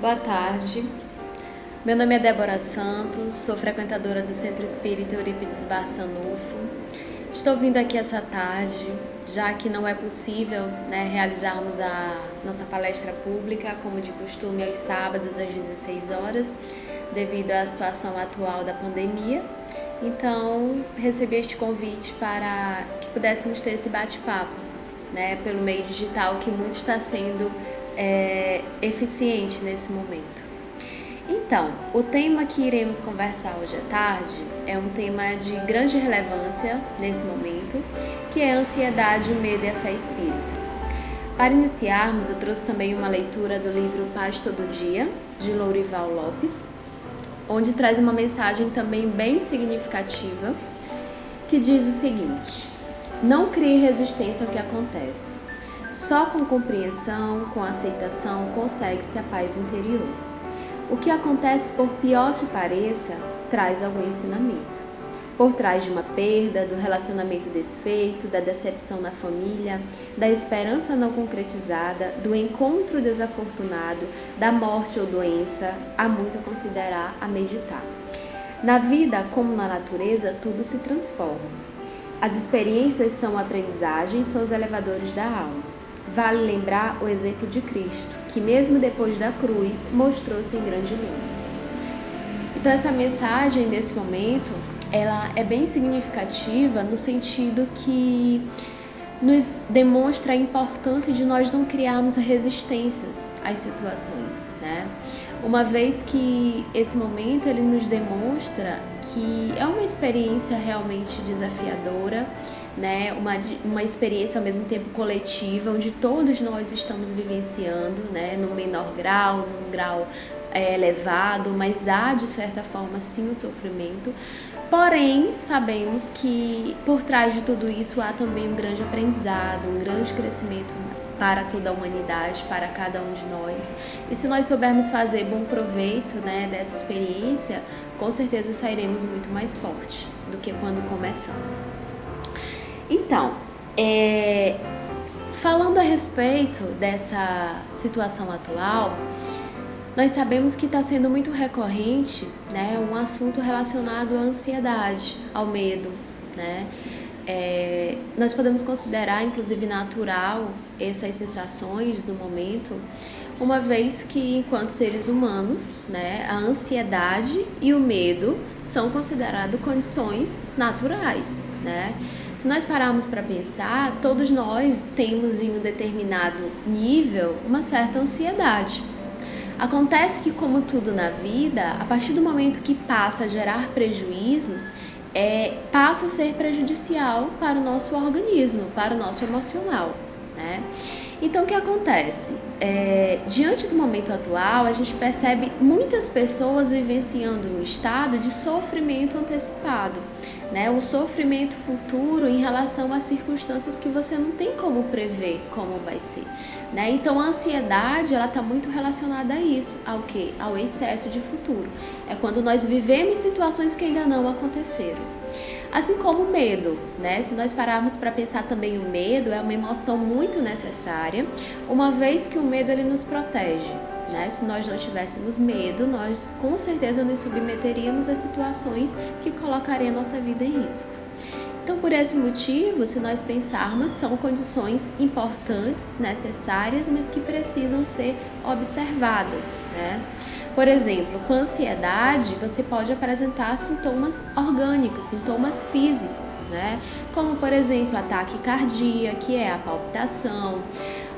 Boa tarde. Meu nome é Débora Santos, sou frequentadora do Centro Espírita Eurípides Barçanufo. Estou vindo aqui essa tarde, já que não é possível, realizarmos a nossa palestra pública, como de costume, aos sábados às 16 horas, devido à situação atual da pandemia. Então, recebi este convite para que pudéssemos ter esse bate-papo, pelo meio digital, que muito está sendo eficiente nesse momento. Então, o tema que iremos conversar hoje à tarde é um tema de grande relevância nesse momento, que é a ansiedade, o medo e a fé espírita. Para iniciarmos, eu trouxe também uma leitura do livro Paz Todo Dia, de Lourival Lopes, onde traz uma mensagem também bem significativa, que diz o seguinte: não crie resistência ao que acontece. Só com compreensão, com aceitação, consegue-se a paz interior. O que acontece, por pior que pareça, traz algum ensinamento. Por trás de uma perda, do relacionamento desfeito, da decepção na família, da esperança não concretizada, do encontro desafortunado, da morte ou doença, há muito a considerar, a meditar. Na vida, como na natureza, tudo se transforma. As experiências são aprendizagens, são os elevadores da alma. Vale lembrar o exemplo de Cristo, que mesmo depois da cruz, mostrou-se em grande luz. Então essa mensagem, nesse momento, ela é bem significativa no sentido que nos demonstra a importância de nós não criarmos resistências às situações, Uma vez que esse momento ele nos demonstra que é uma experiência realmente desafiadora, uma experiência ao mesmo tempo coletiva, onde todos nós estamos vivenciando, num menor grau, num grau elevado, mas há de certa forma sim o sofrimento. Porém, sabemos que por trás de tudo isso há também um grande aprendizado, um grande crescimento para toda a humanidade, para cada um de nós. E se nós soubermos fazer bom proveito, dessa experiência, com certeza sairemos muito mais forte do que quando começamos. Então, falando a respeito dessa situação atual, nós sabemos que está sendo muito recorrente, um assunto relacionado à ansiedade, ao medo, nós podemos considerar, inclusive, natural essas sensações no momento, uma vez que, enquanto seres humanos, a ansiedade e o medo são considerados condições naturais, Se nós pararmos para pensar, todos nós temos em um determinado nível uma certa ansiedade. Acontece que, como tudo na vida, a partir do momento que passa a gerar prejuízos, passa a ser prejudicial para o nosso organismo, para o nosso emocional, Então, o que acontece? Diante do momento atual, a gente percebe muitas pessoas vivenciando um estado de sofrimento antecipado, um sofrimento futuro em relação a circunstâncias que você não tem como prever como vai ser, Então, a ansiedade, ela está muito relacionada a isso, ao quê? Ao excesso de futuro. É quando nós vivemos situações que ainda não aconteceram. Assim como o medo, Se nós pararmos para pensar também, o medo é uma emoção muito necessária, uma vez que o medo ele nos protege, Se nós não tivéssemos medo, nós com certeza nos submeteríamos a situações que colocariam a nossa vida em risco. Então, por esse motivo, se nós pensarmos, são condições importantes, necessárias, mas que precisam ser observadas, Por exemplo, com ansiedade, você pode apresentar sintomas orgânicos, sintomas físicos, Como, por exemplo, ataque cardíaco, que é a palpitação.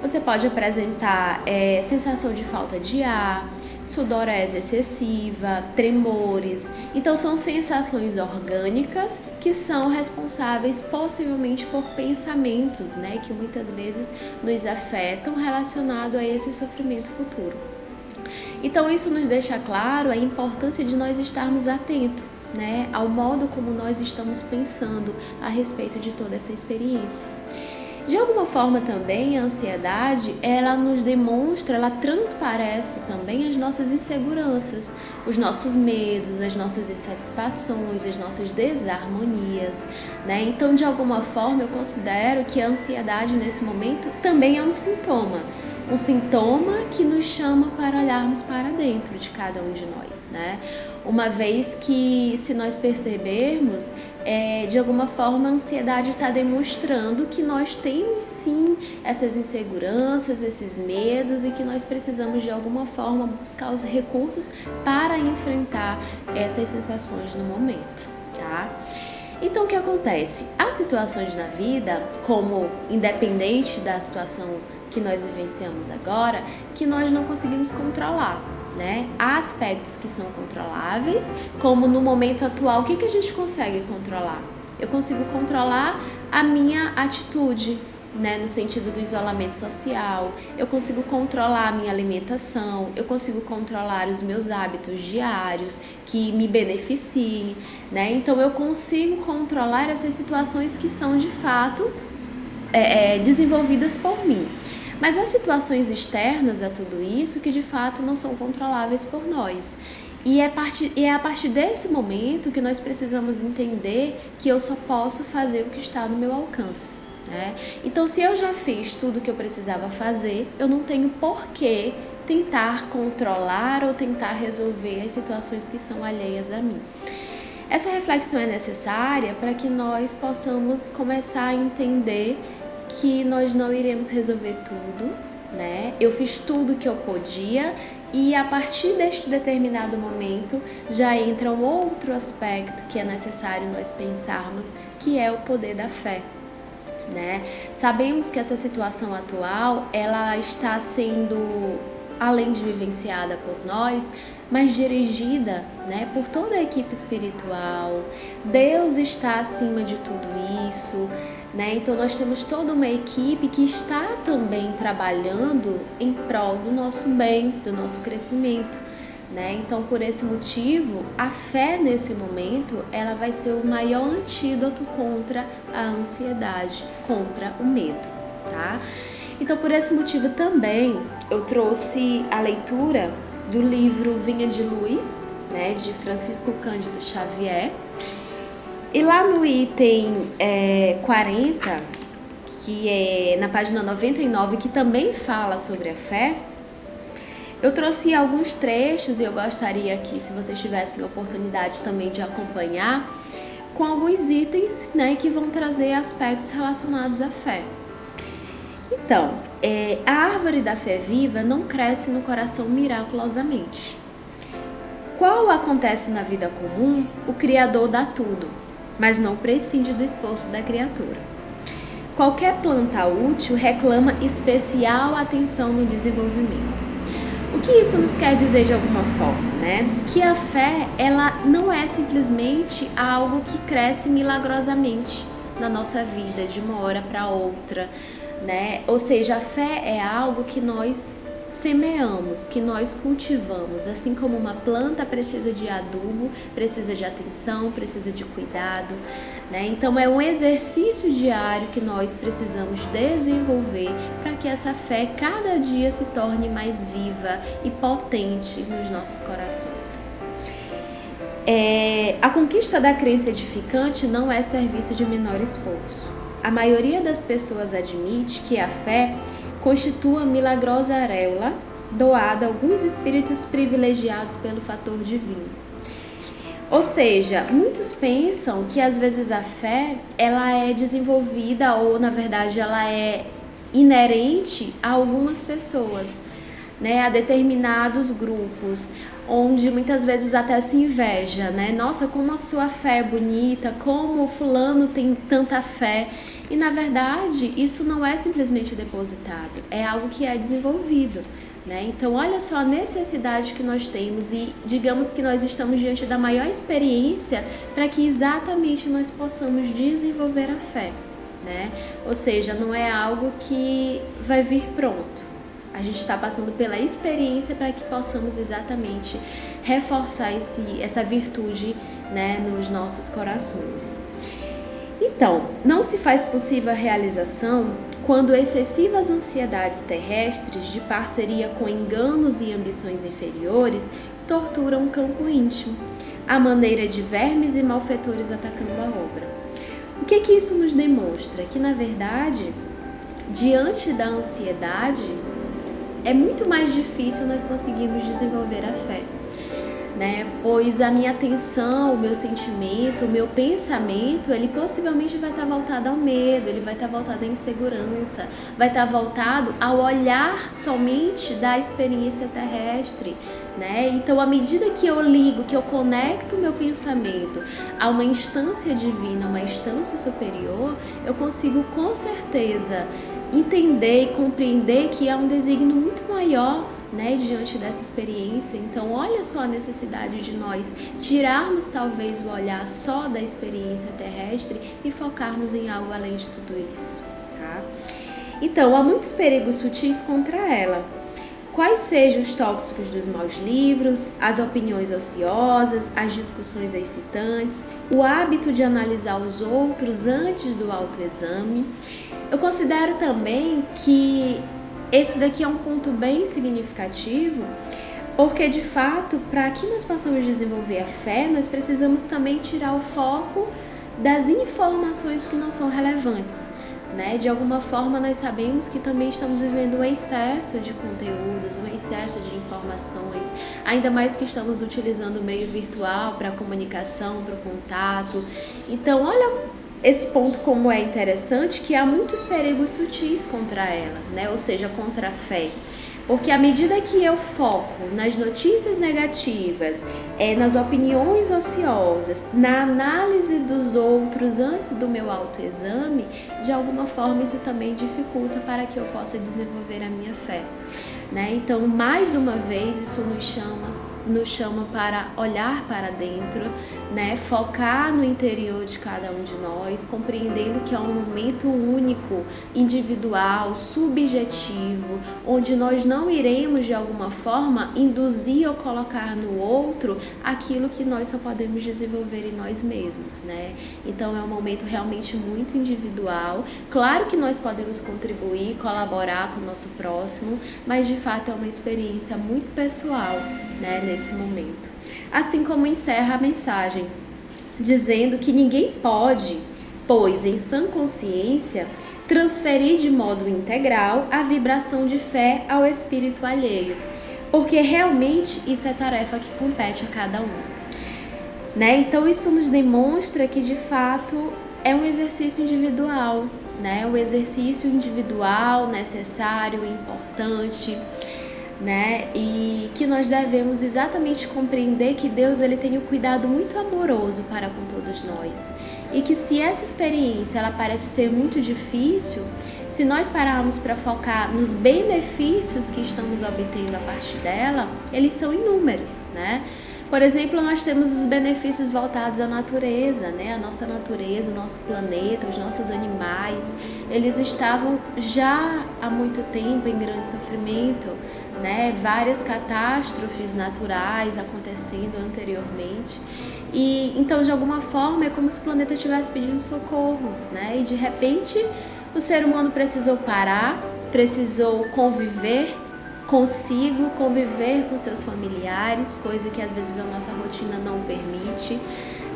Você pode apresentar sensação de falta de ar, sudorese excessiva, tremores. Então, são sensações orgânicas que são responsáveis possivelmente por pensamentos, Que muitas vezes nos afetam relacionado a esse sofrimento futuro. Então, isso nos deixa claro a importância de nós estarmos atentos, ao modo como nós estamos pensando a respeito de toda essa experiência. De alguma forma também a ansiedade, ela nos demonstra, ela transparece também as nossas inseguranças, os nossos medos, as nossas insatisfações, as nossas desarmonias, Então, de alguma forma, eu considero que a ansiedade nesse momento também é um sintoma que nos nos chama para olharmos para dentro de cada um de nós, né? Uma vez que, se nós percebermos, de alguma forma a ansiedade está demonstrando que nós temos sim essas inseguranças, esses medos, e que nós precisamos de alguma forma buscar os recursos para enfrentar essas sensações no momento, tá? Então, o que acontece? Há situações na vida, como independente da situação que nós vivenciamos agora, que nós não conseguimos controlar, né? Há aspectos que são controláveis, como no momento atual, o que a gente consegue controlar? Eu consigo controlar a minha atitude, né, no sentido do isolamento social, eu consigo controlar a minha alimentação, eu consigo controlar os meus hábitos diários que me beneficiem, né? Então eu consigo controlar essas situações que são de fato desenvolvidas por mim. Mas há situações externas a tudo isso que de fato não são controláveis por nós. E é a partir desse momento que nós precisamos entender que eu só posso fazer o que está no meu alcance. Então, se eu já fiz tudo o que eu precisava fazer, eu não tenho por que tentar controlar ou tentar resolver as situações que são alheias a mim. Essa reflexão é necessária para que nós possamos começar a entender que nós não iremos resolver tudo, né? Eu fiz tudo o que eu podia e a partir deste determinado momento já entra um outro aspecto que é necessário nós pensarmos, que é o poder da fé. Né? Sabemos que essa situação atual ela está sendo, além de vivenciada por nós, mas dirigida, né, por toda a equipe espiritual. Deus está acima de tudo isso, né? Então nós temos toda uma equipe que está também trabalhando em prol do nosso bem, do nosso crescimento. Né? Então, por esse motivo, a fé nesse momento ela vai ser o maior antídoto contra a ansiedade, contra o medo, tá? Então, por esse motivo também eu trouxe a leitura do livro Vinha de Luz, né, de Francisco Cândido Xavier. E lá no item 40, que é na página 99, que também fala sobre a fé, eu trouxe alguns trechos e eu gostaria que, se vocês tivessem oportunidade também de acompanhar, com alguns itens, né, que vão trazer aspectos relacionados à fé. Então, a árvore da fé viva não cresce no coração miraculosamente. Qual acontece na vida comum, o Criador dá tudo, mas não prescinde do esforço da criatura. Qualquer planta útil reclama especial atenção no desenvolvimento. O que isso nos quer dizer de alguma forma, né? Que a fé, ela não é simplesmente algo que cresce milagrosamente na nossa vida, de uma hora para outra, né? Ou seja, a fé é algo que nós semeamos, que nós cultivamos, assim como uma planta precisa de adubo, precisa de atenção, precisa de cuidado, né? Então é um exercício diário que nós precisamos desenvolver para que essa fé cada dia se torne mais viva e potente nos nossos corações. A conquista da crença edificante não é serviço de menor esforço. A maioria das pessoas admite que a fé constitua a milagrosa auréola doada a alguns espíritos privilegiados pelo fator divino. Ou seja, muitos pensam que às vezes a fé ela é desenvolvida ou, na verdade, ela é inerente a algumas pessoas, né, a determinados grupos, onde muitas vezes até se inveja, né? Nossa, como a sua fé é bonita, como o fulano tem tanta fé. E, na verdade, isso não é simplesmente depositado, é algo que é desenvolvido, né? Então, olha só a necessidade que nós temos e digamos que nós estamos diante da maior experiência para que exatamente nós possamos desenvolver a fé, né? Ou seja, não é algo que vai vir pronto. A gente está passando pela experiência para que possamos exatamente reforçar essa virtude, né, nos nossos corações. Então, não se faz possível a realização quando excessivas ansiedades terrestres, de parceria com enganos e ambições inferiores, torturam o campo íntimo, à maneira de vermes e malfeitores atacando a obra. O que isso nos demonstra? Que, na verdade, diante da ansiedade, é muito mais difícil nós conseguirmos desenvolver a fé. Né? Pois a minha atenção, o meu sentimento, o meu pensamento, ele possivelmente vai estar voltado ao medo, ele vai estar voltado à insegurança, vai estar voltado ao olhar somente da experiência terrestre, né? Então, à medida que eu ligo, que eu conecto o meu pensamento a uma instância divina, uma instância superior, eu consigo com certeza entender e compreender que há um desígnio muito maior, né, diante dessa experiência. Então, olha só a necessidade de nós tirarmos talvez o olhar só da experiência terrestre e focarmos em algo além de tudo isso, tá? Então, há muitos perigos sutis contra ela. Quais sejam os tóxicos dos maus livros, as opiniões ociosas, as discussões excitantes, o hábito de analisar os outros antes do autoexame. Eu considero também que esse daqui é um ponto bem significativo, porque de fato, para que nós possamos desenvolver a fé, nós precisamos também tirar o foco das informações que não são relevantes, né? De alguma forma nós sabemos que também estamos vivendo um excesso de conteúdos, um excesso de informações, ainda mais que estamos utilizando o meio virtual para a comunicação, para o contato. Então, olha esse ponto como é interessante, que há muitos perigos sutis contra ela, né? Ou seja, contra a fé. Porque à medida que eu foco nas notícias negativas, nas opiniões ociosas, na análise dos outros antes do meu autoexame, de alguma forma isso também dificulta para que eu possa desenvolver a minha fé. Né? Então, mais uma vez, isso nos chama para olhar para dentro, né? Focar no interior de cada um de nós, compreendendo que é um momento único, individual, subjetivo, onde nós não iremos, de alguma forma, induzir ou colocar no outro aquilo que nós só podemos desenvolver em nós mesmos. Né? Então, é um momento realmente muito individual. Claro que nós podemos contribuir, colaborar com o nosso próximo, mas de fato é uma experiência muito pessoal, né, nesse momento. Assim como encerra a mensagem, dizendo que ninguém pode, pois em sã consciência, transferir de modo integral a vibração de fé ao espírito alheio, porque realmente isso é tarefa que compete a cada um. Né? Então isso nos demonstra que de fato é um exercício individual, né? Um exercício individual necessário, importante, né? E que nós devemos exatamente compreender que Deus ele tem um cuidado muito amoroso para com todos nós. E que se essa experiência ela parece ser muito difícil, se nós pararmos para focar nos benefícios que estamos obtendo a partir dela, eles são inúmeros, né? Por exemplo, nós temos os benefícios voltados à natureza, né? A nossa natureza, o nosso planeta, os nossos animais, eles estavam já há muito tempo em grande sofrimento, né? Várias catástrofes naturais acontecendo anteriormente. E então, de alguma forma, é como se o planeta estivesse pedindo socorro, né? E de repente, o ser humano precisou parar, precisou conviver consigo, conviver com seus familiares, coisa que às vezes a nossa rotina não permite,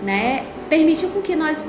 né? Permitiu com que nós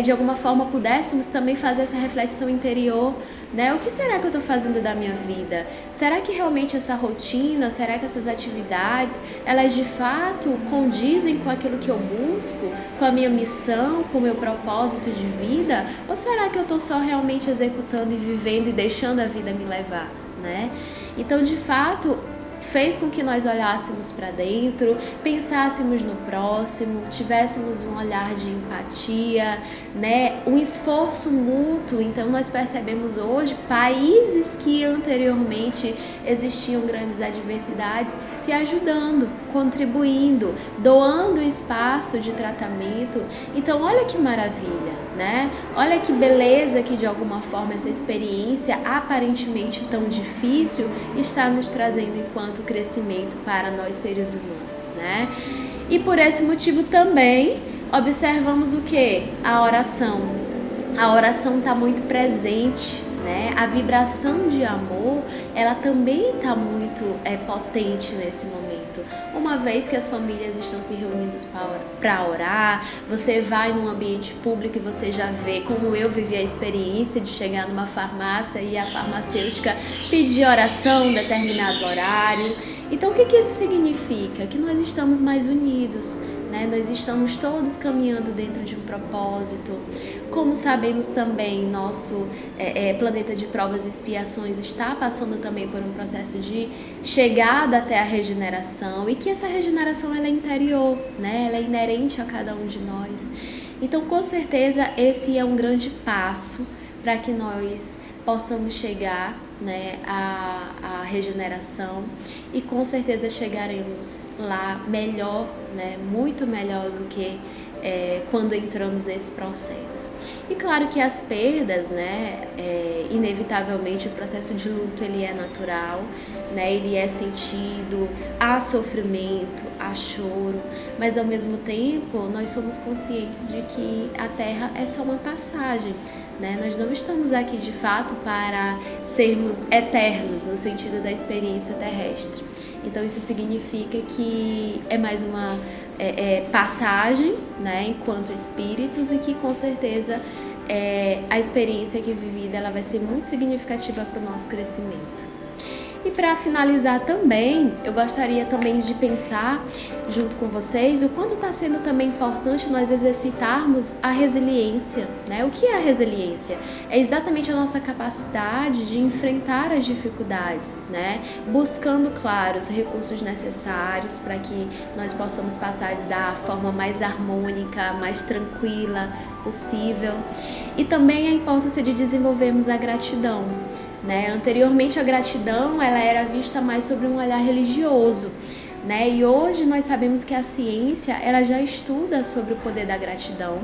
de alguma forma pudéssemos também fazer essa reflexão interior, né? O que será que eu estou fazendo da minha vida? Será que realmente essa rotina, será que essas atividades, elas de fato condizem com aquilo que eu busco, com a minha missão, com o meu propósito de vida? Ou será que eu estou só realmente executando e vivendo e deixando a vida me levar, né? Então, de fato, fez com que nós olhássemos para dentro, pensássemos no próximo, tivéssemos um olhar de empatia, né? Um esforço mútuo. Então, nós percebemos hoje países que anteriormente existiam grandes adversidades se ajudando, contribuindo, doando espaço de tratamento. Então, olha que maravilha, né? Olha que beleza que, de alguma forma, essa experiência aparentemente tão difícil está nos trazendo enquanto crescimento para nós seres humanos, né? E por esse motivo também observamos o que? A oração. A oração está muito presente, né? A vibração de amor, ela também está muito muito potente nesse momento. Uma vez que as famílias estão se reunindo para orar, você vai num ambiente público e você já vê, como eu vivi a experiência de chegar numa farmácia e a farmacêutica pedir oração em determinado horário. Então, o que isso significa? Que nós estamos mais unidos, né? Nós estamos todos caminhando dentro de um propósito. Como sabemos também, nosso planeta de provas e expiações está passando também por um processo de chegada até a regeneração, e que essa regeneração ela é interior, né? Ela é inerente a cada um de nós. Então, com certeza, esse é um grande passo para que nós possamos chegar, né, à regeneração, e com certeza chegaremos lá melhor, né, muito melhor do que quando entramos nesse processo. E claro que as perdas, né, inevitavelmente o processo de luto ele é natural, né, ele é sentido, há sofrimento, há choro, mas ao mesmo tempo nós somos conscientes de que a Terra é só uma passagem, né? Nós não estamos aqui de fato para sermos eternos no sentido da experiência terrestre. Então isso significa que é mais uma passagem, né, enquanto espíritos, e que com certeza a experiência aqui vivida ela vai ser muito significativa para o nosso crescimento. E para finalizar também, eu gostaria também de pensar junto com vocês o quanto está sendo também importante nós exercitarmos a resiliência, né? O que é a resiliência? É exatamente a nossa capacidade de enfrentar as dificuldades, né? Buscando, claro, os recursos necessários para que nós possamos passar da forma mais harmônica, mais tranquila possível. E também a importância de desenvolvermos a gratidão. Né? Anteriormente a gratidão ela era vista mais sobre um olhar religioso, né? E hoje nós sabemos que a ciência ela já estuda sobre o poder da gratidão,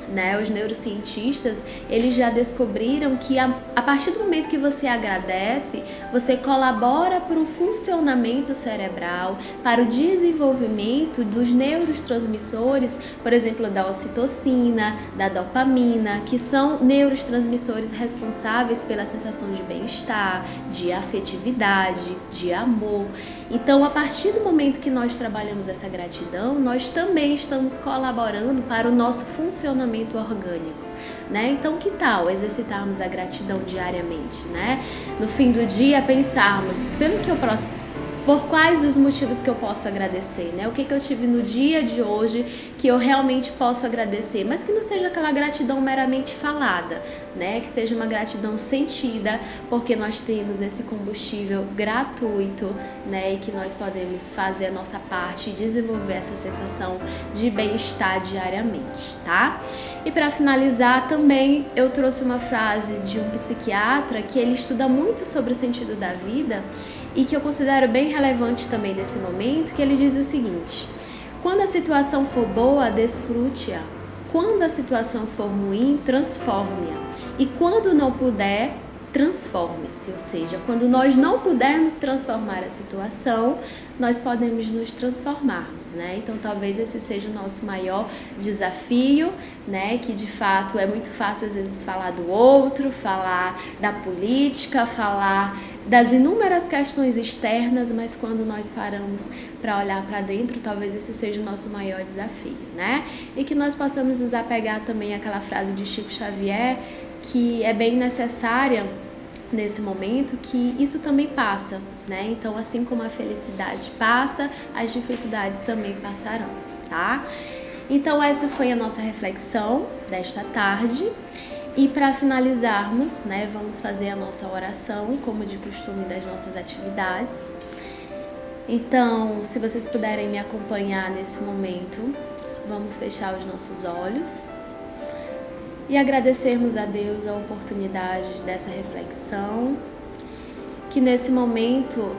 né? Os neurocientistas eles já descobriram que a partir do momento que você agradece, você colabora para o funcionamento cerebral, para o desenvolvimento dos neurotransmissores, por exemplo, da ocitocina, da dopamina, que são neurotransmissores responsáveis pela sensação de bem-estar, de afetividade, de amor. Então, a partir do momento que nós trabalhamos essa gratidão, nós também estamos colaborando para o nosso funcionamento orgânico, né? Então, que tal exercitarmos a gratidão diariamente, né? No fim do dia, pensarmos por quais os motivos que eu posso agradecer, né? O que eu tive no dia de hoje que eu realmente posso agradecer, mas que não seja aquela gratidão meramente falada, né? Que seja uma gratidão sentida, porque nós temos esse combustível gratuito, né? E que nós podemos fazer a nossa parte e desenvolver essa sensação de bem-estar diariamente, tá? E para finalizar também eu trouxe uma frase de um psiquiatra que ele estuda muito sobre o sentido da vida e que eu considero bem relevante também nesse momento, que ele diz o seguinte: quando a situação for boa, desfrute-a. Quando a situação for ruim, transforme-a. E quando não puder, transforme-se. Ou seja, quando nós não pudermos transformar a situação, nós podemos nos transformarmos, né? Então, talvez esse seja o nosso maior desafio, né? Que, de fato, é muito fácil, às vezes, falar do outro, falar da política, falar das inúmeras questões externas, mas quando nós paramos para olhar para dentro, talvez esse seja o nosso maior desafio, né? E que nós possamos nos apegar também àquela frase de Chico Xavier, que é bem necessária nesse momento, que isso também passa, né? Então, assim como a felicidade passa, as dificuldades também passarão, tá? Então, essa foi a nossa reflexão desta tarde. E para finalizarmos, né, vamos fazer a nossa oração, como de costume das nossas atividades. Então, se vocês puderem me acompanhar nesse momento, vamos fechar os nossos olhos e agradecermos a Deus a oportunidade dessa reflexão, que nesse momento,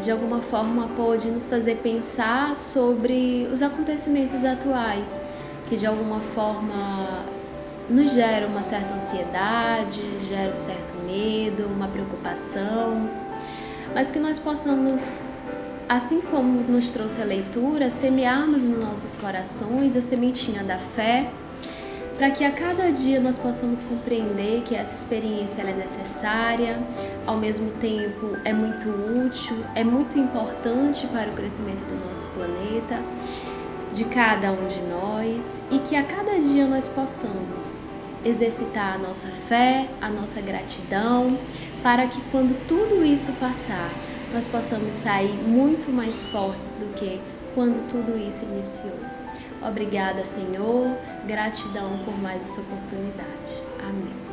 de alguma forma, pôde nos fazer pensar sobre os acontecimentos atuais, que de alguma forma nos gera uma certa ansiedade, gera um certo medo, uma preocupação, mas que nós possamos, assim como nos trouxe a leitura, semearmos nos nossos corações a sementinha da fé, para que a cada dia nós possamos compreender que essa experiência ela é necessária, ao mesmo tempo é muito útil, é muito importante para o crescimento do nosso planeta, de cada um de nós, e que a cada dia nós possamos exercitar a nossa fé, a nossa gratidão, para que quando tudo isso passar, nós possamos sair muito mais fortes do que quando tudo isso iniciou. Obrigada, Senhor, gratidão por mais essa oportunidade. Amém.